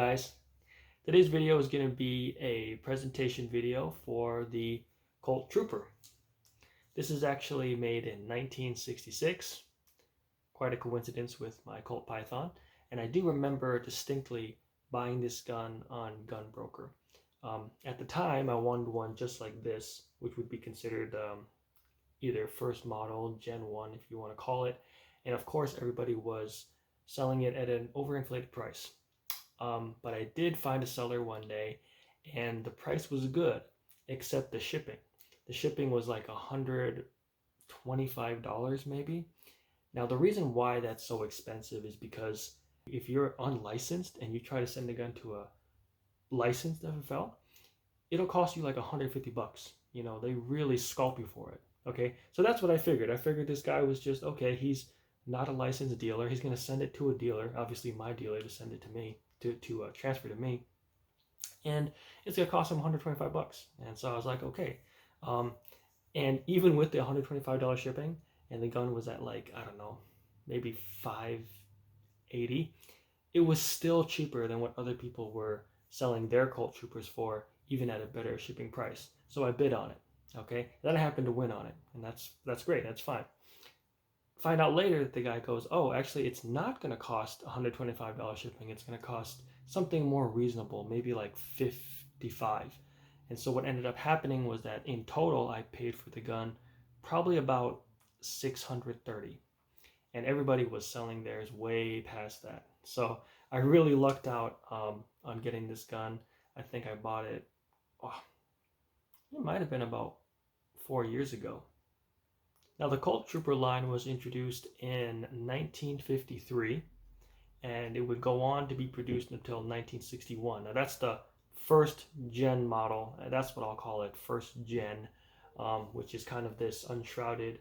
guys, today's video is going to be a presentation video for the Colt Trooper. This is actually made in 1966, quite a coincidence with my Colt Python, and I do remember distinctly buying this gun on Gunbroker. At the time I wanted one just like this, which would be considered either first model, Gen 1 if you want to call it, and of course everybody was selling it at an overinflated price. But I did find a seller one day and the price was good, except the shipping. The shipping was like $125 maybe. Now the reason why that's so expensive is because if you're unlicensed and you try to send a gun to a licensed FFL, it'll cost you like 150 bucks. You know, they really scalp you for it. Okay, so that's what I figured. I figured this guy was just, okay, he's not a licensed dealer. He's going to send it to a dealer, obviously my dealer, to send it to me, to transfer to me. And it's going to cost him 125 bucks. And so I was like, okay. And even with the $125 shipping, and the gun was at like, I don't know, maybe $580, it was still cheaper than what other people were selling their Colt Troopers for, even at a better shipping price. So I bid on it. Okay, then I happened to win on it, and that's great, that's fine. Find out later that the guy goes, oh, actually it's not going to cost $125 shipping, it's going to cost something more reasonable, maybe like $55. And so what ended up happening was that in total I paid for the gun probably about $630, and everybody was selling theirs way past that. So I really lucked out on getting this gun. I think I bought it, it might have been about 4 years ago. Now the Colt Trooper line was introduced in 1953, and it would go on to be produced until 1961. Now that's the first gen model. That's what I'll call it, first gen, which is kind of this unshrouded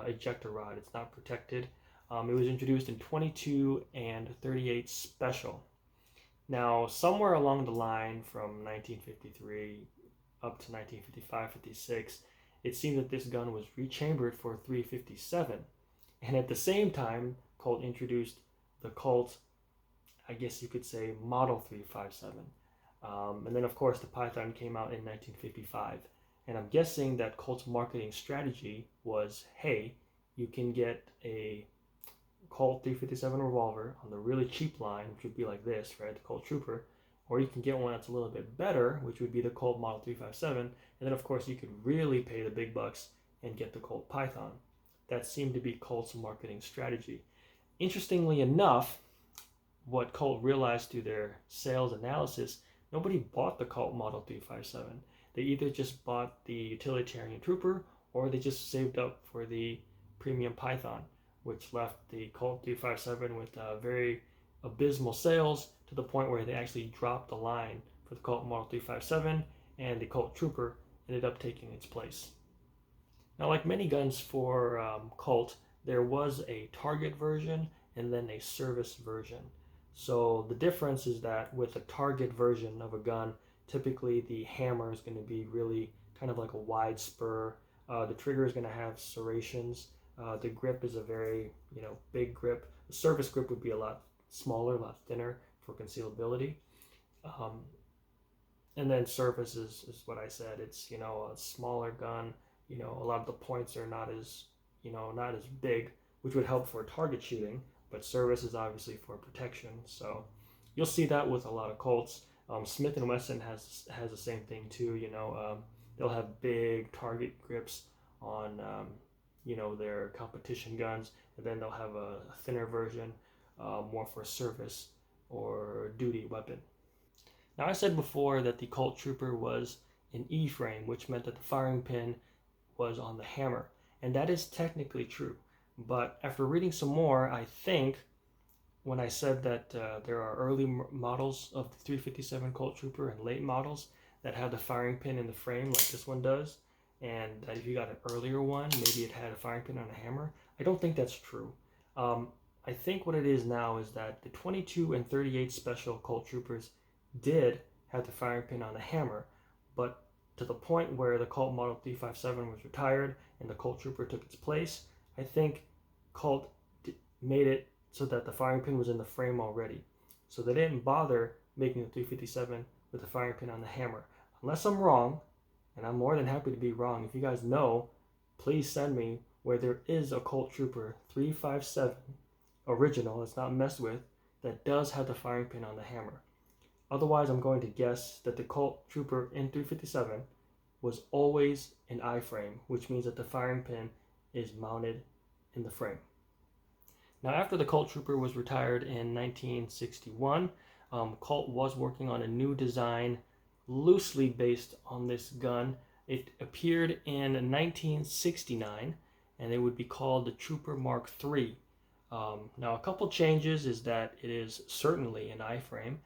ejector rod. It's not protected. It was introduced in 22 and 38 special. Now somewhere along the line from 1953 up to 1955-56, it seemed that this gun was rechambered for 357. And at the same time, Colt introduced the Colt, I guess you could say, Model 357. And then, of course, the Python came out in 1955. And I'm guessing that Colt's marketing strategy was, hey, you can get a Colt 357 revolver on the really cheap line, which would be like this, right, the Colt Trooper, or you can get one that's a little bit better, which would be the Colt Model 357, and then of course you could really pay the big bucks and get the Colt Python. That seemed to be Colt's marketing strategy. Interestingly enough, what Colt realized through their sales analysis, nobody bought the Colt Model 357. They either just bought the utilitarian Trooper, or they just saved up for the premium Python, which left the Colt 357 with very abysmal sales, to the point where they actually dropped the line for the Colt Model 357, and the Colt Trooper ended up taking its place. Now, like many guns for Colt, there was a target version and then a service version. So the difference is that with a target version of a gun, typically the hammer is going to be really kind of like a wide spur. The trigger is going to have serrations. The grip is a very, big grip. The service grip would be a lot smaller, a lot thinner for concealability. And then surface is what I said. It's, a smaller gun. A lot of the points are not as big, which would help for target shooting, but service is obviously for protection. So you'll see that with a lot of Colts. Smith & Wesson has the same thing too. They'll have big target grips on their competition guns, and then they'll have a thinner version, more for service or duty weapon. Now, I said before that the Colt Trooper was an E-frame, which meant that the firing pin was on the hammer, and that is technically true. But after reading some more, I think when I said that there are early models of the 357 Colt Trooper and late models that have the firing pin in the frame like this one does, and that if you got an earlier one, maybe it had a firing pin on a hammer, I don't think that's true. I think what it is now is that the 22 and 38 special Colt Troopers did have the firing pin on the hammer, but to the point where the Colt Model 357 was retired and the Colt Trooper took its place, I think Colt made it so that the firing pin was in the frame already. So they didn't bother making the 357 with the firing pin on the hammer. Unless I'm wrong, and I'm more than happy to be wrong. If you guys know, please send me where there is a Colt Trooper 357 original, it's not messed with, that does have the firing pin on the hammer. Otherwise, I'm going to guess that the Colt Trooper in 357 was always an I-frame, which means that the firing pin is mounted in the frame. Now, after the Colt Trooper was retired in 1961, Colt was working on a new design loosely based on this gun. It appeared in 1969, and it would be called the Trooper Mark III. Now, a couple changes is that it is certainly an I-frame,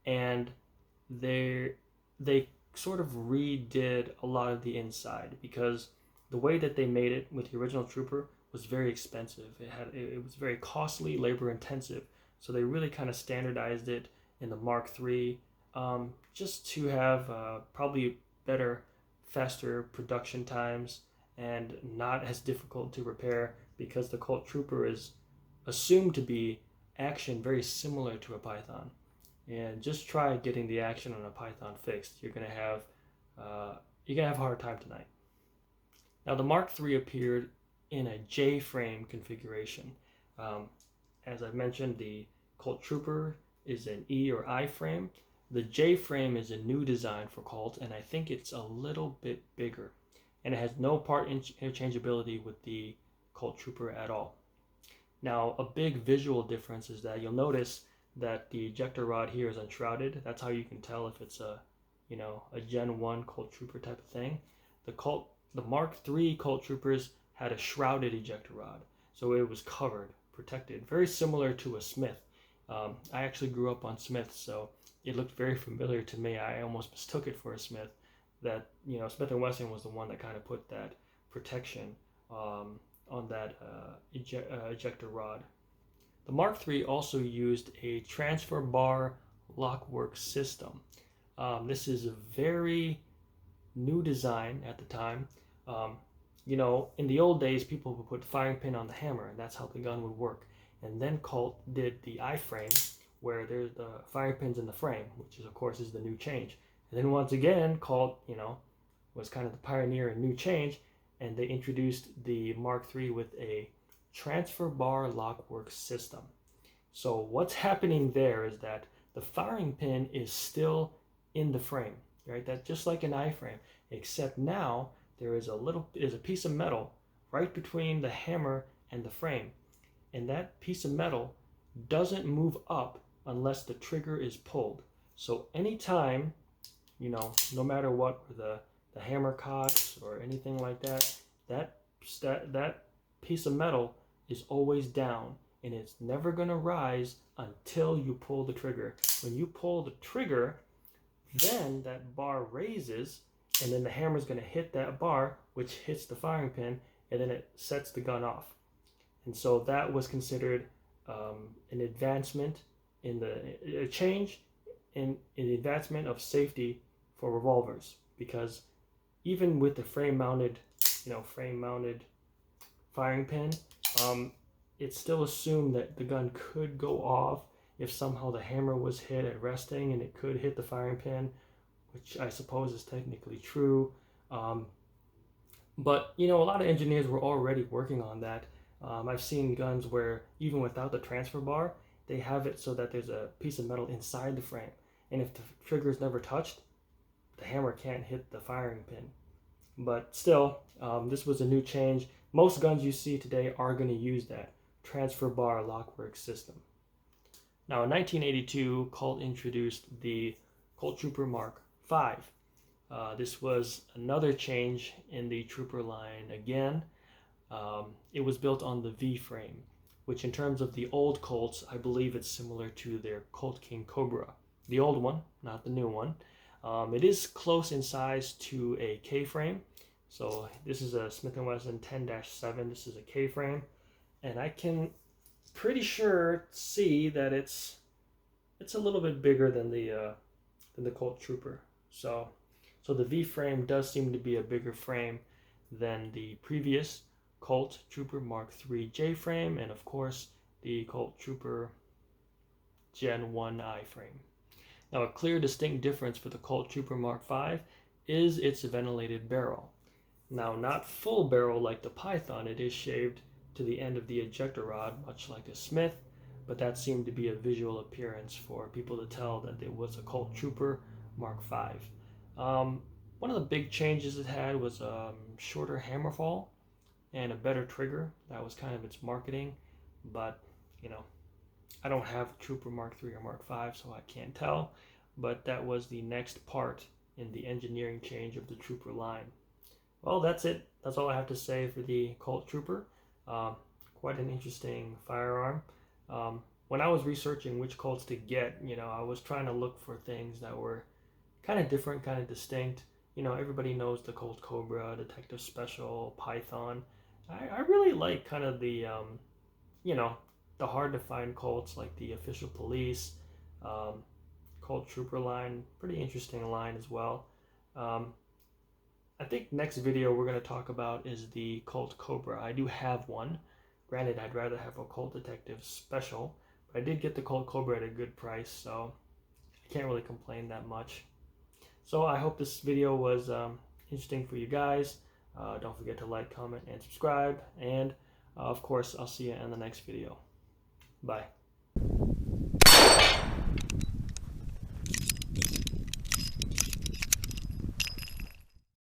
and they sort of redid a lot of the inside, because the way that they made it with the original Trooper was very expensive. It was very costly, labor intensive. So they really kind of standardized it in the Mark III, just to have probably better, faster production times and not as difficult to repair, because the Colt Trooper is assumed to be action very similar to a Python. And just try getting the action on a Python fixed. You're gonna have a hard time tonight. Now, the Mark III appeared in a JFrame configuration. As I mentioned, the Colt Trooper is an E or I frame. The JFrame is a new design for Colt, and I think it's a little bit bigger. And it has no part interchangeability with the Colt Trooper at all. Now, a big visual difference is that you'll notice that the ejector rod here is unshrouded. That's how you can tell if it's a Gen 1 Colt Trooper type of thing. The Mark III Colt Troopers had a shrouded ejector rod, so it was covered, protected, very similar to a Smith. I actually grew up on Smiths, so it looked very familiar to me. I almost mistook it for a Smith. That Smith & Wesson was the one that kind of put that protection on that ejector rod. The Mark III also used a transfer bar lockwork system. This is a very new design at the time. In the old days, people would put firing pin on the hammer, and that's how the gun would work. And then Colt did the I-frame, where there's the firing pins in the frame, which of course is the new change. And then once again, Colt, was kind of the pioneer in new change, and they introduced the Mark III with a transfer bar lockwork system. So what's happening there is that the firing pin is still in the frame, right? That's just like an I-frame, except now there is a piece of metal right between the hammer and the frame, and that piece of metal doesn't move up unless the trigger is pulled. So anytime, no matter what, the hammer cocks or anything like that, that piece of metal is always down, and it's never going to rise until you pull the trigger. When you pull the trigger, then that bar raises, and then the hammer is going to hit that bar, which hits the firing pin, and then it sets the gun off. And so that was considered an advancement a change in the advancement of safety for revolvers, because even with the frame-mounted firing pin, it's still assumed that the gun could go off if somehow the hammer was hit at resting, and it could hit the firing pin, which I suppose is technically true. But a lot of engineers were already working on that. I've seen guns where even without the transfer bar, they have it so that there's a piece of metal inside the frame, and if the trigger is never touched, the hammer can't hit the firing pin. But still, this was a new change. Most guns you see today are going to use that transfer bar lockwork system. Now, in 1982, Colt introduced the Colt Trooper Mark V. This was another change in the Trooper line again. It was built on the V frame, which in terms of the old Colts, I believe it's similar to their Colt King Cobra. The old one, not the new one. It is close in size to a K frame. So this is a Smith & Wesson 10-7. This is a K frame, and I can pretty sure see that it's a little bit bigger than the Colt Trooper. So the V frame does seem to be a bigger frame than the previous Colt Trooper Mark III J frame, and of course the Colt Trooper Gen 1 I frame. Now, a clear, distinct difference for the Colt Trooper Mark V is its ventilated barrel. Now, not full barrel like the Python, it is shaved to the end of the ejector rod, much like the Smith, but that seemed to be a visual appearance for people to tell that it was a Colt Trooper Mark V. One of the big changes it had was shorter hammer fall and a better trigger. That was kind of its marketing, but you know, I don't have a Trooper Mark III or Mark V, so I can't tell, but that was the next part in the engineering change of the Trooper line. Well, that's it. That's all I have to say for the Colt Trooper. Quite an interesting firearm. When I was researching which Colts to get, I was trying to look for things that were kind of different, kind of distinct. Everybody knows the Colt Cobra, Detective Special, Python. I really like kind of the hard to find Colts like the Official Police, Colt Trooper line. Pretty interesting line as well. I think next video we're going to talk about is the Colt Cobra. I do have one. Granted, I'd rather have a Colt Detective Special, but I did get the Colt Cobra at a good price, so I can't really complain that much. So I hope this video was interesting for you guys. Don't forget to like, comment, and subscribe. And of course, I'll see you in the next video. Bye.